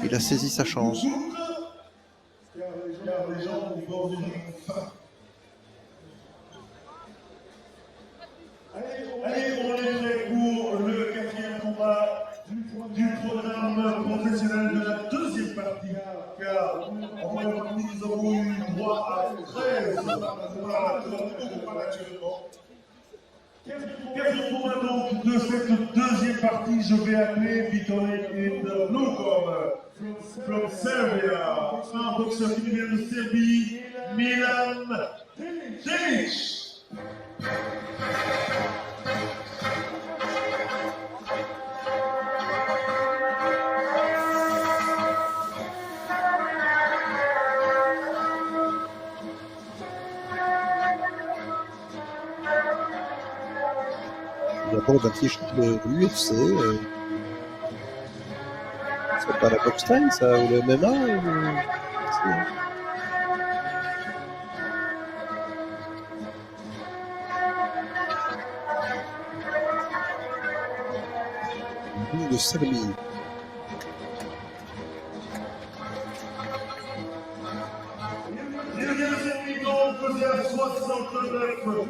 Il a saisi sa chance. Car les gens du bord du ring ont faim. Allez, on est prêt pour le 4e combat du programme professionnel de la 2e partie. Car en première partie, nous avons eu droit à 13 combats actuellement. Quatrième combat donc de cette 2e partie, je vais appeler Vitalik in the blue corner from Serbia, un boxeur qui vient de Serbie, Milan Delic. Il aborde un t-shirt de l'UFC. C'est pas la boxe style, ça, ou le MMA ou... de Serbie. Il vient de Serbie donc pesé à 69 kilos.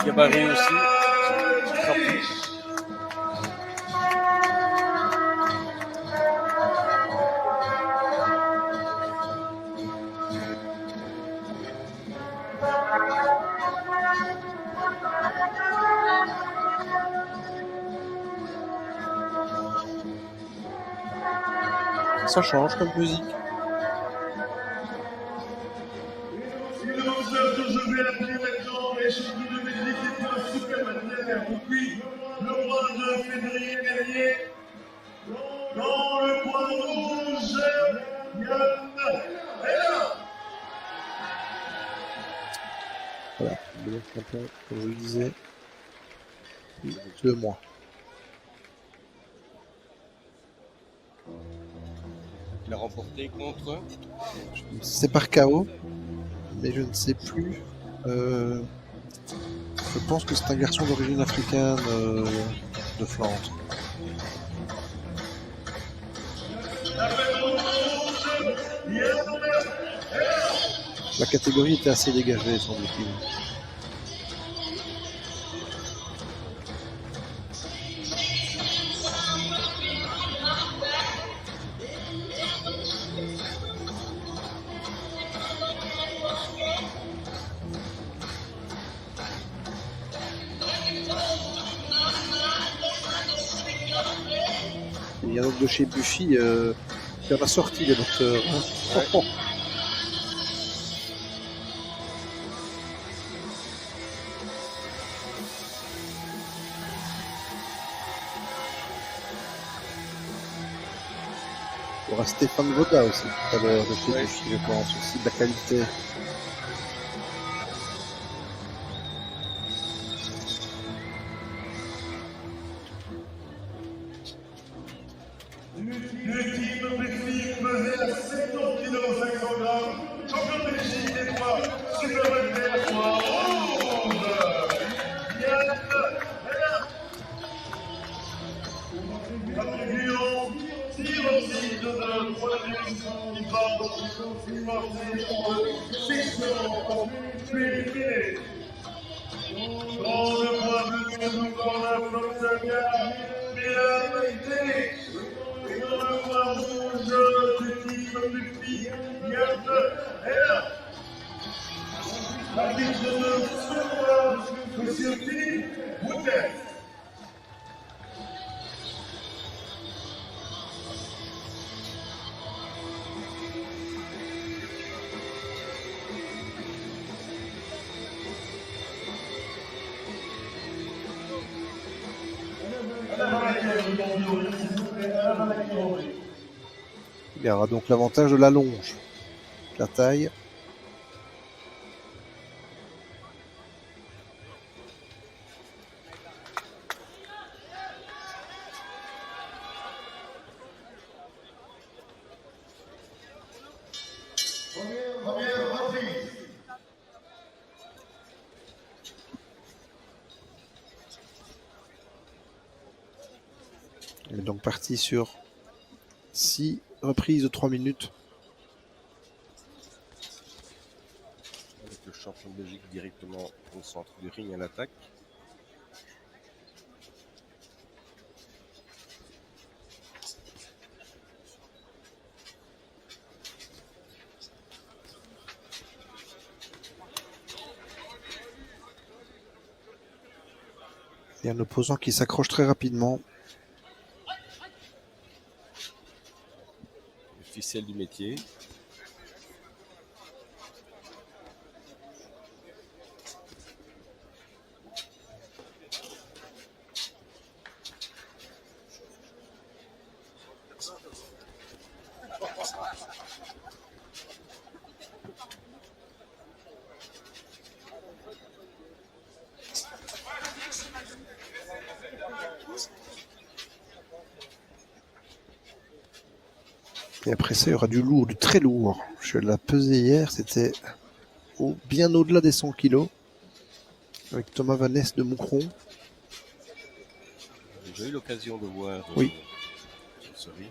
Gabarit aussi. Ça change comme musique. Le boxeur que je vais appeler maintenant est champion de Belgique et de la Supermanière depuis le mois de février dernier. Dans le coin rouge, Yann Hella. Voilà, le champion, comme je le disais, 2 mois. Il a remporté contre. C'est par KO, mais je ne sais plus. Je pense que c'est un garçon d'origine africaine de Flandre. La catégorie était assez dégagée, semble-t-il. Il y a donc de chez Buffy qui en a sorti les docteurs. Hein. Oh, oh. Il y aura Stéphane Voda aussi tout à l'heure de chez Buffy, je pense, aussi de la qualité. L'équipe Belgique pesée à 70 kg 500 grammes, champion de Belgique des poids supplémentaires, poids rouge, Yann Hella. Attribuant 6 reprises de 3 qui partent de 6 secondes, puis éliminé. Dans le poids de nous corner from Serbia, Milan Delic. Et dans le coin rouge du team Buffy, Yann Hella. L'arbitre de ce combat, Monsieur Philippe Boutet. Il y aura donc l'avantage de la longe, la taille. Première reprise. On est donc parti sur 6 reprises de 3 minutes. Avec le champion de Belgique directement au centre du ring à l'attaque. Et un opposant qui s'accroche très rapidement. Le ficelle du métier. Et après ça, il y aura du lourd, du très lourd. Je l'ai pesé hier, c'était bien au-delà des 100 kilos. Avec Thomas Vanesse de Moucron. J'ai déjà eu l'occasion de voir Oui. ce ring.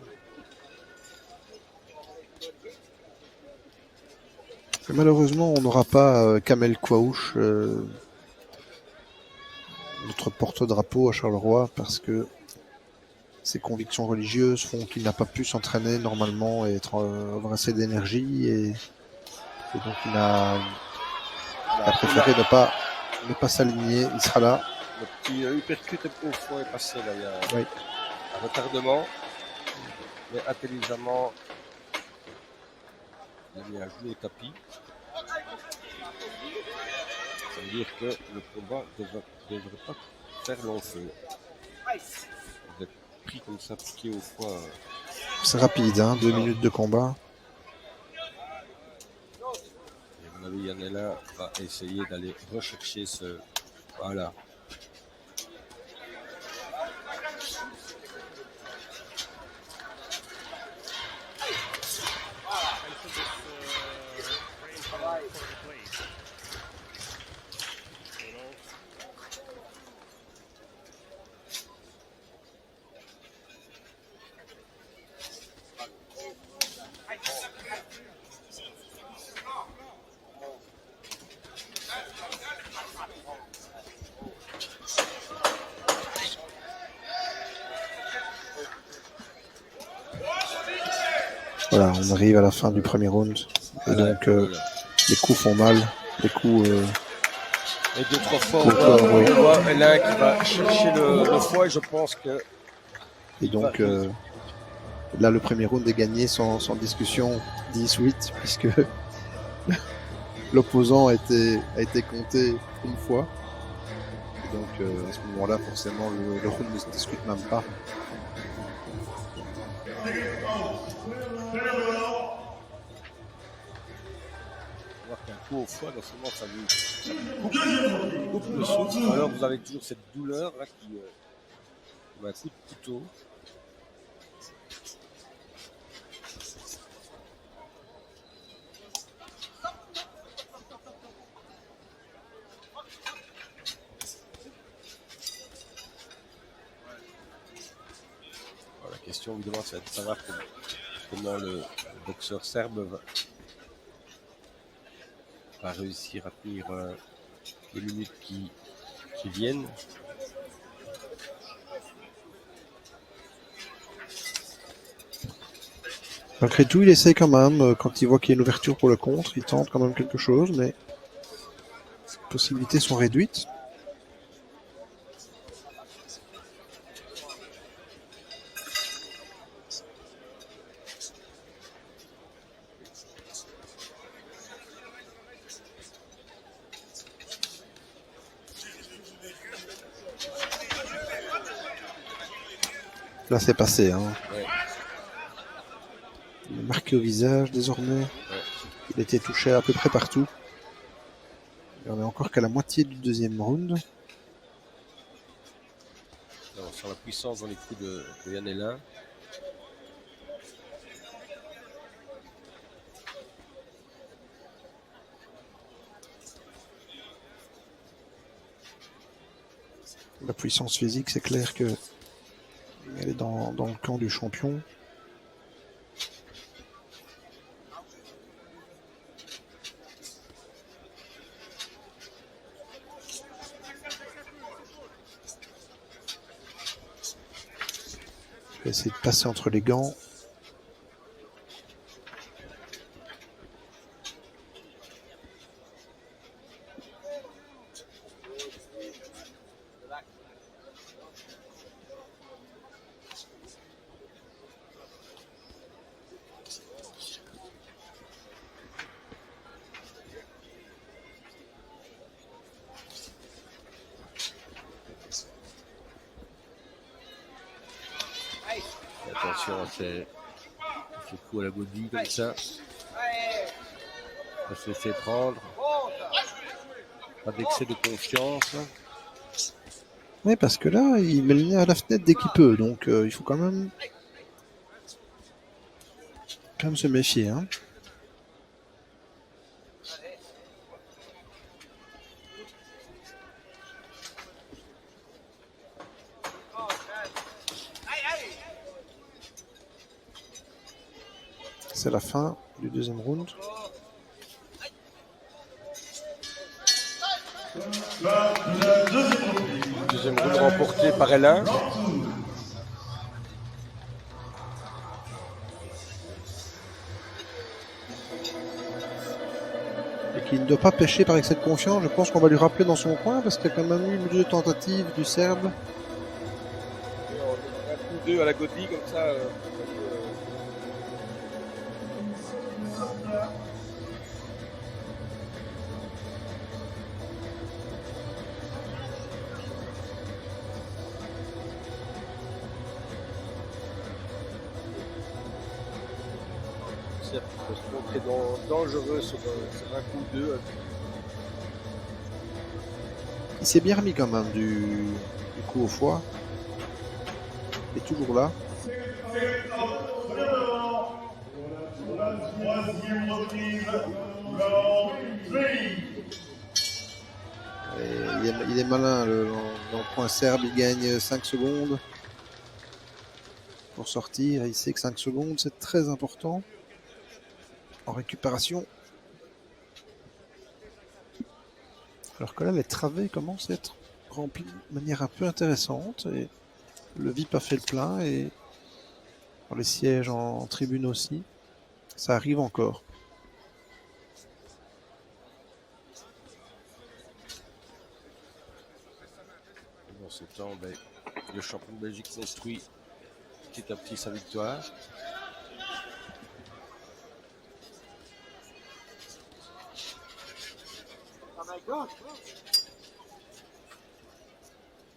Mais malheureusement, on n'aura pas Kamel Kouaouch, notre porte-drapeau à Charleroi, parce que ses convictions religieuses font qu'il n'a pas pu s'entraîner normalement et avoir assez d'énergie. Et donc il a préféré ne pas s'aligner. Il sera là. Le petit uppercut au fond est passé là. Il y a Oui. un retardement, mais intelligemment, il a mis un genou au tapis. Ça veut dire que le combat ne devrait pas faire long feu. D'être pris comme ça, piqué au foie. C'est rapide, 2 minutes de combat. Et à mon avis, Yanella va essayer d'aller rechercher ce... Voilà. Voilà, on arrive à la fin du premier round. Et donc, les coups font mal. Les coups... Et 2-3 fois, oui. on voit Alain qui va chercher le foie et je pense que... Et donc, là, le premier round est gagné sans discussion 10-8, puisque l'opposant a été compté une fois. Et donc, à ce moment-là, forcément, le round ne se discute même pas. Coup au foie, non seulement ça vous coupe le souffle, alors vous avez toujours cette douleur là qui comme un coup de couteau. Alors, la question évidemment c'est de savoir comment le boxeur serbe va réussir à tenir les minutes qui viennent. Malgré tout, il essaie quand même, quand il voit qu'il y a une ouverture pour le contre, il tente quand même quelque chose, mais les possibilités sont réduites. Là, c'est passé. Ouais. Il est marqué au visage désormais. Ouais. Il a été touché à peu près partout. Et on est encore qu'à la moitié du deuxième round. Alors, sur la puissance dans les coups de Yanella. La puissance physique, c'est clair que Elle est dans le camp du champion. Je vais essayer de passer entre les gants. Attention à ces coups à la godille comme ça. On se laisser prendre. Pas d'excès de confiance. Oui, parce que là, il met le nez à la fenêtre dès qu'il peut. Donc, il faut quand même se méfier. Hein. C'est la fin du deuxième round. Deuxième round remporté par L1. Et qui ne doit pas pêcher par excès de confiance. Je pense qu'on va lui rappeler dans son coin parce qu'il y a quand même eu 2 tentatives du Serbe. Un coup 2 à la godille comme ça. Il peut se montrer dangereux sur un coup 2. Il s'est bien remis quand même du coup au foie. Il est toujours là. Et il est malin dans le point serbe. Il gagne 5 secondes pour sortir. Il sait que 5 secondes, c'est très important. En récupération. Alors que là, les travées commencent à être remplies de manière un peu intéressante. Et le VIP a fait le plein. Et les sièges en tribune aussi. Ça arrive encore. Dans ce temps, le champion de Belgique construit petit à petit sa victoire.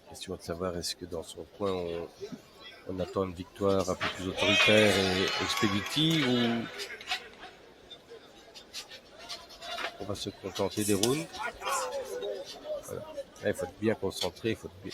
Question de savoir est-ce que dans son coin on attend une victoire un peu plus autoritaire et expéditive ou on va se contenter des rounds. Voilà. Là, il faut être bien concentré, il faut être bien.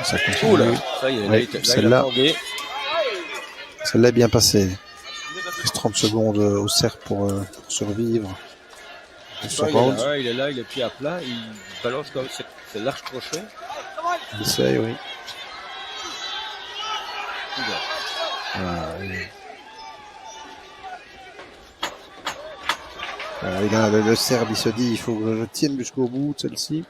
Ça continue. Ça y est, Ouais, celle-là est bien passée. reste 30 secondes au cerf pour survivre. Pourtant, il est là, il est pied à plat, il balance comme c'est large crochet. Il essaye, oui. Et là, le Serbe, il se dit, il faut que je tienne jusqu'au bout de celle-ci.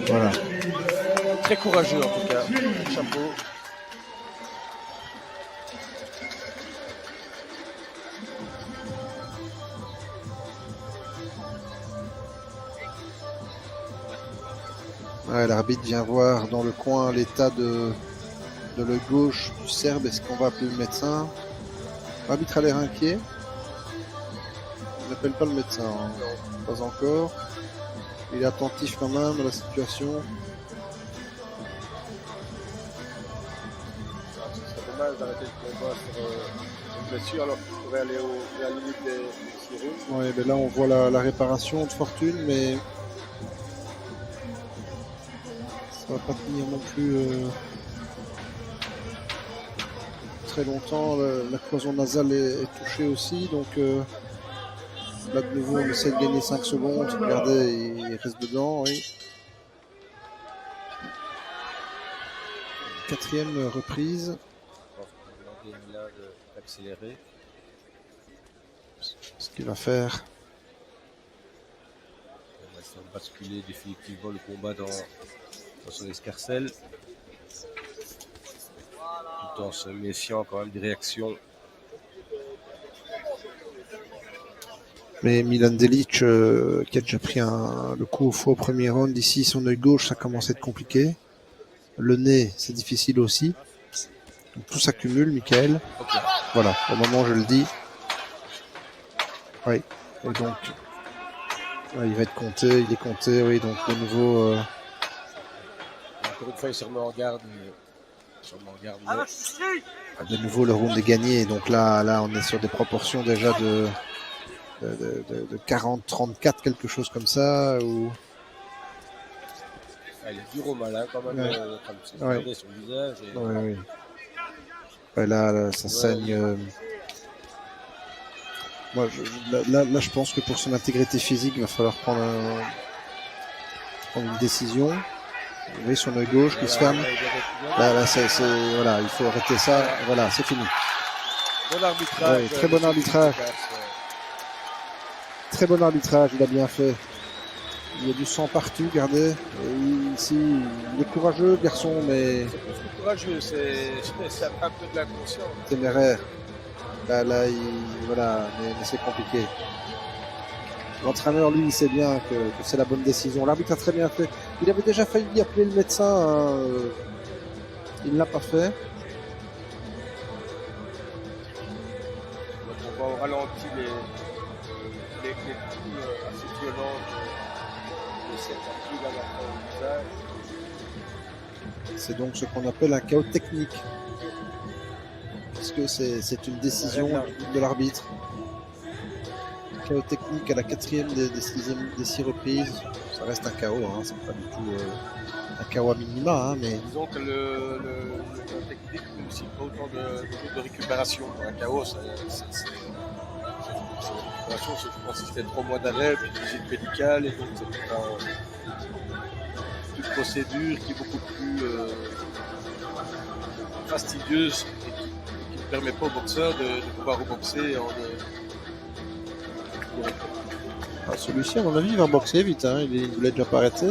Voilà. Très courageux en tout cas. Chapeau. Ouais, l'arbitre vient voir dans le coin l'état de l'œil gauche du Serbe. Est-ce qu'on va appeler le médecin? L'arbitre a l'air inquiet. Il n'appelle pas le médecin, hein. Pas encore. Il est attentif quand même à la situation. C'est dommage d'arrêter le combat sur une blessure alors qu'il pourrait aller à la limite des serrures. Ouais, ben là on voit la réparation de Fortune, mais ça va pas tenir non plus très longtemps. La cloison nasale est touchée aussi, donc là de nouveau on essaie de gagner 5 secondes. Regardez, il reste dedans, oui. 4e reprise. On va demander d'accélérer. Ce qu'il va faire. On va essayer de basculer définitivement le combat dans son escarcelle. Tout en se méfiant quand même des réactions. Mais Milan Delic, qui a déjà pris le coup au foie au premier round, ici son œil gauche, ça commence à être compliqué. Le nez, c'est difficile aussi. Donc, tout s'accumule, Michael. Okay. Voilà, au moment où je le dis. Oui, et donc, il va être compté, il est compté, oui, donc de nouveau... Encore une fois, il se remet en garde. De nouveau, le round est gagné, donc là, on est sur des proportions déjà de 40-34, quelque chose comme ça, ou... Il est dur au malin quand même, comme si regardait son visage. Et... Oui. Ouais, là, ça saigne. Moi, là, je pense que pour son intégrité physique, il va falloir prendre une décision. Vous voyez son œil gauche qui se ferme. Là, voilà, il faut arrêter ça. Voilà, c'est fini. Bon arbitrage. Ouais, très bon arbitrage. Très bon arbitrage, il a bien fait. Il y a du sang partout, regardez. Ici, il est courageux, garçon, mais... C'est plus que courageux, c'est un peu de l'inconscient. Téméraire. Là, voilà, mais c'est compliqué. L'entraîneur, lui, il sait bien que c'est la bonne décision. L'arbitre a très bien fait. Il avait déjà failli appeler le médecin. Hein. Il ne l'a pas fait. Donc on va au ralenti les coups assez violents de cette partie là au visage. C'est donc ce qu'on appelle un chaos technique. Parce que c'est une décision de l'arbitre. Chaos technique à la 4e des 6 reprises. Ça reste un chaos, hein. C'est pas du tout un chaos à minima, hein, mais... Disons que le technique ne nécessite pas autant de récupération. Un chaos, récupération, c'est consiste à 3 mois d'arrêt, puis visite médicale, et donc c'est une procédure qui est beaucoup plus fastidieuse et qui ne permet pas au boxeur de pouvoir reboxer en celui-ci, à mon avis, il va boxer vite. Hein. Il voulait déjà pas arrêter.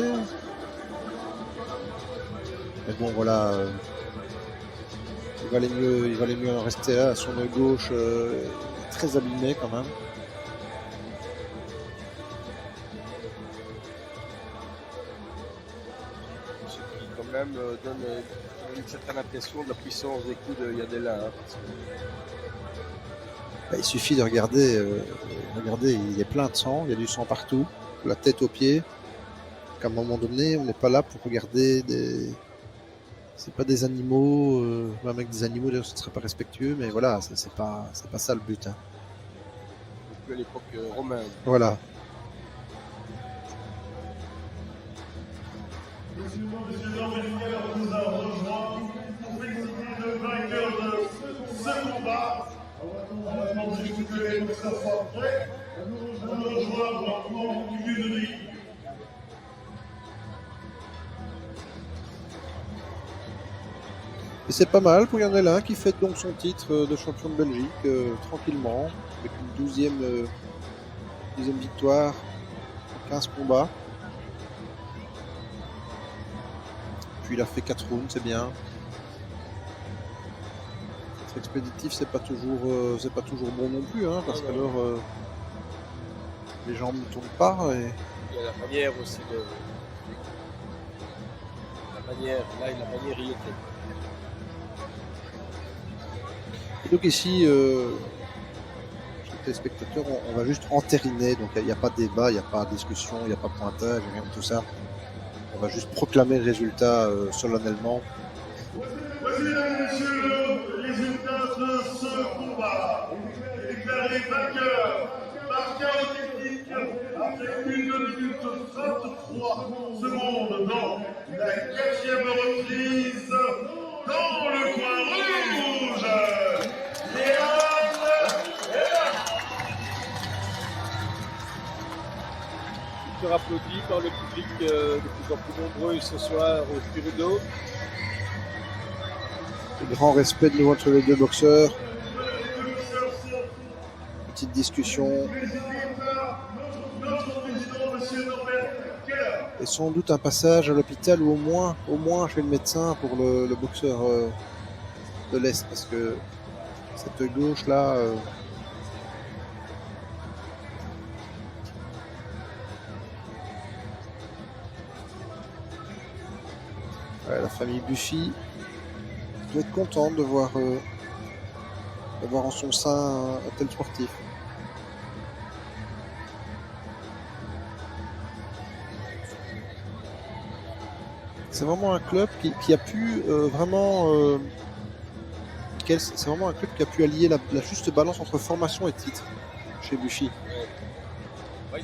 Mais bon, voilà. Il valait mieux en rester là. Son œil gauche très abîmé quand même. Ce qui quand même donne une certaine impression de la puissance des coups de Yadela. Hein, parce que... Il suffit de regarder. Regardez, il est plein de sang. Il y a du sang partout. De la tête aux pieds. Qu'à un moment donné, on n'est pas là pour regarder des... C'est pas des animaux. Même avec des animaux, d'ailleurs, ce serait pas respectueux. Mais voilà, c'est pas ça le but. Hein. Depuis à l'époque romaine. Voilà. Monsieur Jean-Michel nous a rejoint pour féliciter le vainqueur de ce combat. On va attendre juste que les boxeurs soient prêts pour nous rejoindre en début de ring. Et c'est pas mal pour Yann Alain qui fête donc son titre de champion de Belgique tranquillement, avec une 12e victoire en 15 combats. Puis il a fait 4 rounds, c'est bien. Être expéditif, c'est pas toujours bon non plus, hein, parce qu'alors les jambes ne tournent pas. Et... il y a la manière aussi de. La manière y était. Et donc ici, les spectateurs, on va juste entériner, donc il n'y a pas de débat, il n'y a pas de discussion, il n'y a pas de pointage, rien de tout ça. On va juste proclamer le résultat solennellement. Voici, mesdames et messieurs, le résultat de ce combat. Déclaré vainqueur par chaos technique après 1 minute 23 secondes dans la 4e reprise dans le coin rouge. Léon Applaudi par le public de plus en plus nombreux ce soir au Spirudo. Grand respect de nouveau entre les deux boxeurs. Petite discussion. Et sans doute un passage à l'hôpital ou au moins chez le médecin pour le boxeur de l'Est, parce que cette gauche là. La famille Buffy doit être contente de voir en son sein un tel sportif. C'est vraiment un club qui a pu vraiment... c'est vraiment un club qui a pu allier la juste balance entre formation et titre chez Buffy. Oui.